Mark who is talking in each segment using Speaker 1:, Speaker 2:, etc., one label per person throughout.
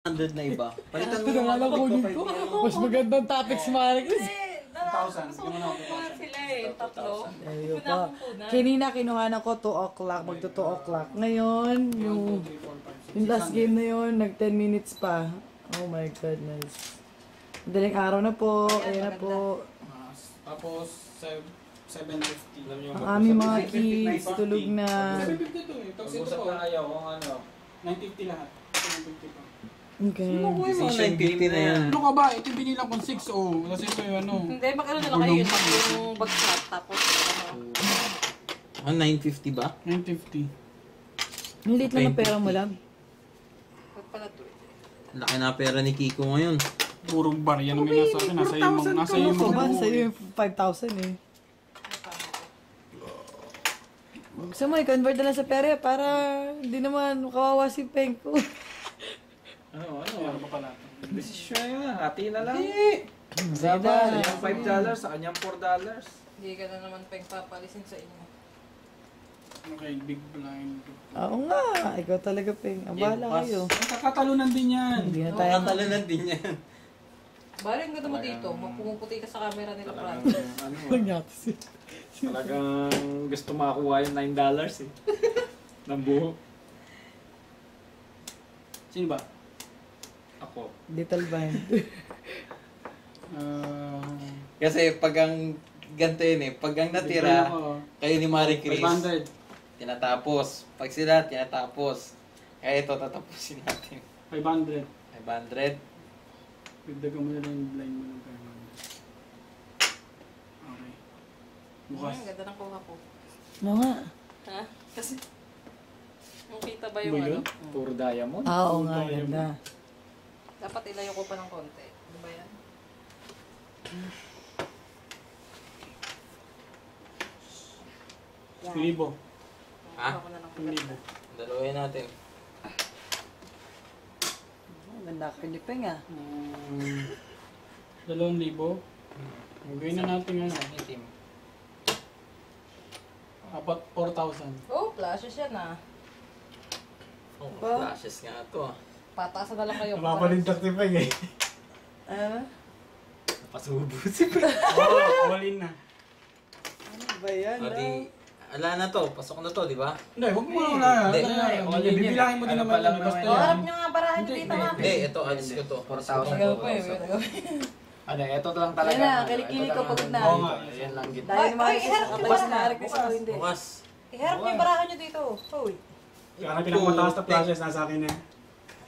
Speaker 1: 100 na iba. Palitan mo
Speaker 2: Ito na lang kunin ko. Mas magandang topics, Maricris.
Speaker 3: 2,000. Yung ano, 2,000.
Speaker 4: Sila eh, tatlo.
Speaker 2: Ayun pa. Kanina kinuha na ko 2 o'clock, magto 2 o'clock. Ngayon, yung last game na yun, nag 10 minutes pa. Oh my goodness. Madaling araw na po, ayan na po.
Speaker 3: Tapos, 750.
Speaker 2: Ang aming mga kids, tulog na.
Speaker 3: 750 to eh. Tapos ito
Speaker 1: Usap
Speaker 3: po,
Speaker 1: na ayaw kung ano.
Speaker 3: 950 lahat. 950 pa.
Speaker 2: Okay.
Speaker 1: Decision game na yan.
Speaker 3: Ano ka ba? Ito yung binilang kong 6 oh. Kasi ito yung ano.
Speaker 4: Hindi, mag-ano na lang kayo yun. Yung bagsak, tapos ano.
Speaker 1: Ang 950 ba?
Speaker 3: 950.
Speaker 2: Ang liit lang ang pera mo lang.
Speaker 4: Huwag pala to eh.
Speaker 1: Laki na pera ni Kiko ngayon.
Speaker 3: Puro bar. Yan ang may nasa akin. Nasa yung mga... Nasa yung
Speaker 2: Ano ba?
Speaker 3: mga...
Speaker 2: Sa'yo yung 5,000 eh. Gusto mo, i-convert na lang sa pera para hindi naman kawawa si Peng ko.
Speaker 5: Ano?
Speaker 3: Ano ba pala?
Speaker 5: Desisyon yun na. Hati na lang.
Speaker 2: Sige
Speaker 5: Sa
Speaker 2: na.
Speaker 5: yung $5, sa kanyang $4.
Speaker 4: Hindi ka na naman peng papalisin sa inyo.
Speaker 3: Okay, big blind.
Speaker 2: Oo nga, ikaw talaga Peng. Ang bahala kayo.
Speaker 3: Kakatalunan din yan.
Speaker 2: Hindi na tayo.
Speaker 1: Nakatalanan din yan.
Speaker 4: Baring ka naman dito, mapumuputi ka sa camera nila,
Speaker 5: Talagang,
Speaker 4: Francis.
Speaker 5: ano,
Speaker 2: Nangyati.
Speaker 5: talagang gusto makakuha yung $9 eh. Ng buho.
Speaker 3: Sino ba?
Speaker 5: Ako.
Speaker 2: Little Bind.
Speaker 1: Kasi pag ang ganito yun eh, pag ang natira, kayo ni Marie Chris,
Speaker 3: 500.
Speaker 1: tinatapos. Pag sila, tinatapos. Kaya ito, tatapusin natin.
Speaker 3: 500.
Speaker 1: 500.
Speaker 3: Pagdagan mo na lang yung blind mo ng 500. Okay. Bukas.
Speaker 4: Ang ganda ng kuha ko.
Speaker 2: Oo nga.
Speaker 4: Ha? Kasi, makita ba yung
Speaker 3: Bulo?
Speaker 4: ano?
Speaker 5: Puro diamond.
Speaker 2: Oo nga, ganda.
Speaker 4: Dapat ilayo ko pa ng konti. Ano ba yan?
Speaker 3: Libo.
Speaker 1: Ha?
Speaker 4: Ako na lang.
Speaker 3: Libo.
Speaker 1: Dalawin natin.
Speaker 2: Ang ganda ka ni Peng ah.
Speaker 3: 2,000. Gawin na natin ano.
Speaker 1: Itim.
Speaker 3: Apat 4,000.
Speaker 4: Oh, flashes yan ah.
Speaker 1: Oh,
Speaker 2: Ba?
Speaker 1: flashes nga ito ah.
Speaker 4: Pataasan na lang kayo.
Speaker 3: Napapalintak si Peg eh.
Speaker 2: Ano?
Speaker 1: Napasubos.
Speaker 3: Oo, all in na.
Speaker 2: Ano ba yan?
Speaker 1: O di, ala na to. Pasok na to, di ba?
Speaker 3: Hindi, huwag mo wala.
Speaker 1: Hindi.
Speaker 3: Bibilangin mo din
Speaker 5: Ano
Speaker 3: naman.
Speaker 5: pa lang
Speaker 3: Basta
Speaker 5: naman
Speaker 4: Oh,
Speaker 3: yan.
Speaker 4: harap nyo nga, barahan nyo dito ha.
Speaker 1: Hindi, ito, alis ko to.
Speaker 5: 4,000.
Speaker 4: Tagaw pa eh.
Speaker 5: Ano, ito lang talaga.
Speaker 2: Yan na,
Speaker 5: ano,
Speaker 2: kilikili
Speaker 5: ito
Speaker 2: ko,
Speaker 5: lang
Speaker 2: pagod
Speaker 5: ang-
Speaker 2: na.
Speaker 3: Oo nga.
Speaker 5: Yan lang gito.
Speaker 2: Dahil naman
Speaker 4: Ay,
Speaker 2: kasi
Speaker 4: iharap
Speaker 2: sa
Speaker 4: nyo
Speaker 2: kapal
Speaker 4: ba?
Speaker 2: na Maricris ako hindi.
Speaker 1: Bukas.
Speaker 4: Iharap nyo yung barahan nyo dito. Hoy.
Speaker 3: Kaya na pinakamataas na flashes nasa akin eh.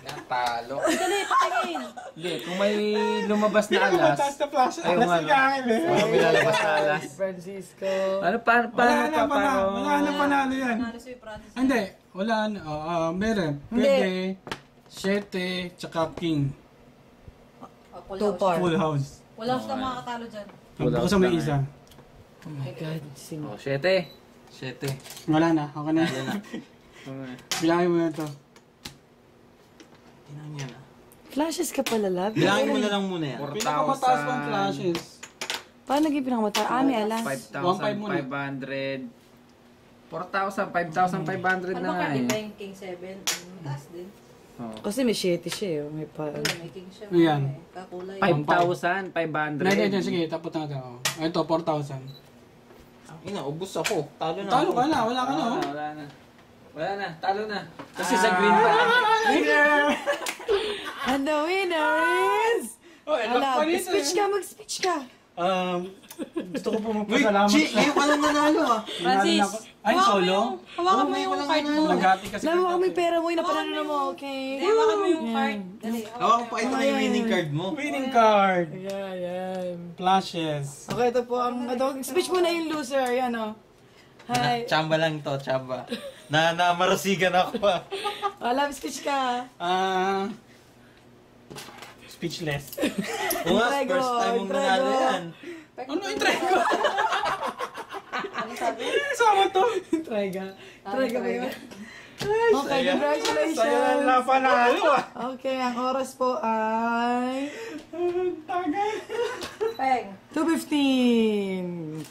Speaker 1: Natalo.
Speaker 2: Dali, patingin.
Speaker 5: Hindi, kung may lumabas na alas.
Speaker 3: Pinakamataas na flashes.
Speaker 5: Ay,
Speaker 3: Alas
Speaker 5: nga,
Speaker 3: na akin eh.
Speaker 5: Kung may lalabas na alas.
Speaker 2: Francisco.
Speaker 5: Ano, paano
Speaker 3: Wala na panalo yan.
Speaker 4: Ano si Francis?
Speaker 3: Hindi, wala na. Meron. Pwede, 7, tsaka king.
Speaker 4: Full
Speaker 2: Two
Speaker 4: house.
Speaker 2: par.
Speaker 3: Full house.
Speaker 4: Wala silang makakatalo dyan.
Speaker 3: Bukas may isa.
Speaker 2: Oh my God. Sing.
Speaker 5: Oh, 7.
Speaker 1: 7.
Speaker 3: Wala na, okay na.
Speaker 1: Wala na.
Speaker 3: Bilangin mo na ito.
Speaker 1: Tinang yan ah.
Speaker 2: Flashes ka pala, love.
Speaker 1: Bilangin mo na lang muna yan.
Speaker 5: 4,000.
Speaker 3: Pinakamataas pang flashes.
Speaker 2: Paano naging pinakamata? May alas.
Speaker 5: 5,500. 4,000, 5,500
Speaker 4: Ano
Speaker 5: na nga
Speaker 4: ba
Speaker 5: eh.
Speaker 4: ba yung King 7? Taas din.
Speaker 5: Oh.
Speaker 2: Kasi may 7 siya eh. May pa...
Speaker 4: Ayun, may King siya.
Speaker 3: Ayan.
Speaker 4: Kakulay.
Speaker 5: 5,500.
Speaker 3: Hindi, sige, tapos na ito. Ito, 4,000.
Speaker 1: Ina, ubus ako. Talo na
Speaker 3: Talo
Speaker 1: ako.
Speaker 3: ka na, wala ka na. oh.
Speaker 5: Wala na. Wala na, talo na. Kasi sa green pa lang.
Speaker 2: And the winner is...
Speaker 3: Oh,
Speaker 2: Wala, speech ka, mag-speech ka.
Speaker 3: Gusto ko po
Speaker 1: Wait,
Speaker 3: magpasalamat
Speaker 1: Chi, ngayon ka lang nanalo ah.
Speaker 4: Francis,
Speaker 3: Ay, solo?
Speaker 4: hawakan mo yung card mo.
Speaker 3: Naghati kasi.
Speaker 2: Alam mo kami pera mo, inapanalo na mo, okay?
Speaker 4: Hindi, hawakan mo yung card. Dali,
Speaker 1: Hawak pa, ito na yung winning card mo.
Speaker 3: Winning card.
Speaker 2: Ayan, ayan.
Speaker 3: Flashes.
Speaker 2: Okay, ito po ang... Speech mo na yung loser, ayan o. Hi.
Speaker 1: Chamba lang to, chamba. Marasigan ako pa.
Speaker 2: Love, speech ka.
Speaker 3: Speechless.
Speaker 1: Oo nga,
Speaker 2: Entrego,
Speaker 1: first time mong
Speaker 2: entrego.
Speaker 1: nanalo yan.
Speaker 3: Ano yung try ko?
Speaker 4: Ano sabi?
Speaker 3: Sama to.
Speaker 2: Try ka. Try ka ba yun? Okay,
Speaker 3: Saya
Speaker 2: congratulations.
Speaker 3: na panalo ah.
Speaker 2: Okay, ang oras po ay...
Speaker 3: Tagal.
Speaker 4: Peng.
Speaker 2: 2:15.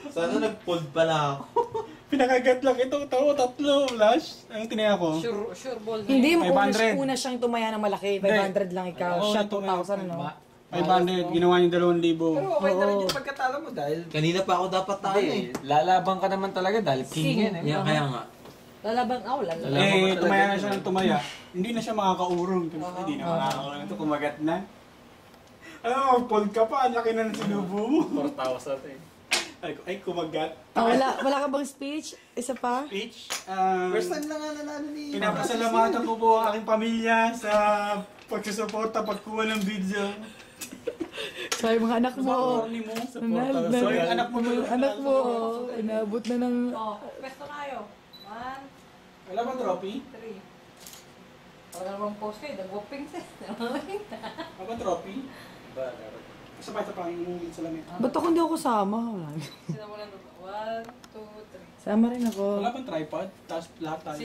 Speaker 1: Sana nag-fold pala ako.
Speaker 3: Pinakagat lang ito. Tatlo. Flash. Ang tinaya ko.
Speaker 4: Sure ball na
Speaker 2: Hindi,
Speaker 4: yun.
Speaker 2: una siyang tumaya ng malaki. 500 lang ikaw.
Speaker 3: Oo,
Speaker 2: Siya
Speaker 3: tumaya.
Speaker 2: 2,000 ano.
Speaker 3: 500. Ginawa niyo 2,000.
Speaker 5: Pero okay na rin yung pagkatalo mo dahil
Speaker 1: Kanina pa ako dapat tayo eh.
Speaker 5: lalabang ka naman talaga dahil king yan eh.
Speaker 1: Yeah, kaya nga.
Speaker 4: Lalabang ako, lalabang.
Speaker 3: Eh, tumaya na siya ng tumaya. Hindi na siya makakaurong. Hindi na makakaurong. Ito kumagat na. Ano, fold ka pa. Ang laki na ng sinubo mo.
Speaker 5: 4,000 eh.
Speaker 3: Ay, kumagat.
Speaker 2: Wala ka bang speech? Isa pa?
Speaker 3: Peach,
Speaker 5: First time lang nga nanalo ni...
Speaker 3: pinapasalamatan ko po ang aking pamilya sa pagsusuporta pagkuha ng video.
Speaker 2: So, yung mga anak mo.
Speaker 3: Ni mo.
Speaker 2: So,
Speaker 3: yung anak mo.
Speaker 2: Anak mo, inabot na ng...
Speaker 4: Oh, pwesto na kayo. 1,
Speaker 3: Wala bang trophy?
Speaker 4: 3. Pag naman post kayo, nag-whopping set.
Speaker 3: Wala bang trophy? Sabay sa pangin mo sa lamit.
Speaker 2: Ba't ako hindi ako kasama?
Speaker 4: Sinamulan doon. 1, 2, 3.
Speaker 2: Sama rin ako.
Speaker 3: Wala bang tripod? Tapos lahat tayo.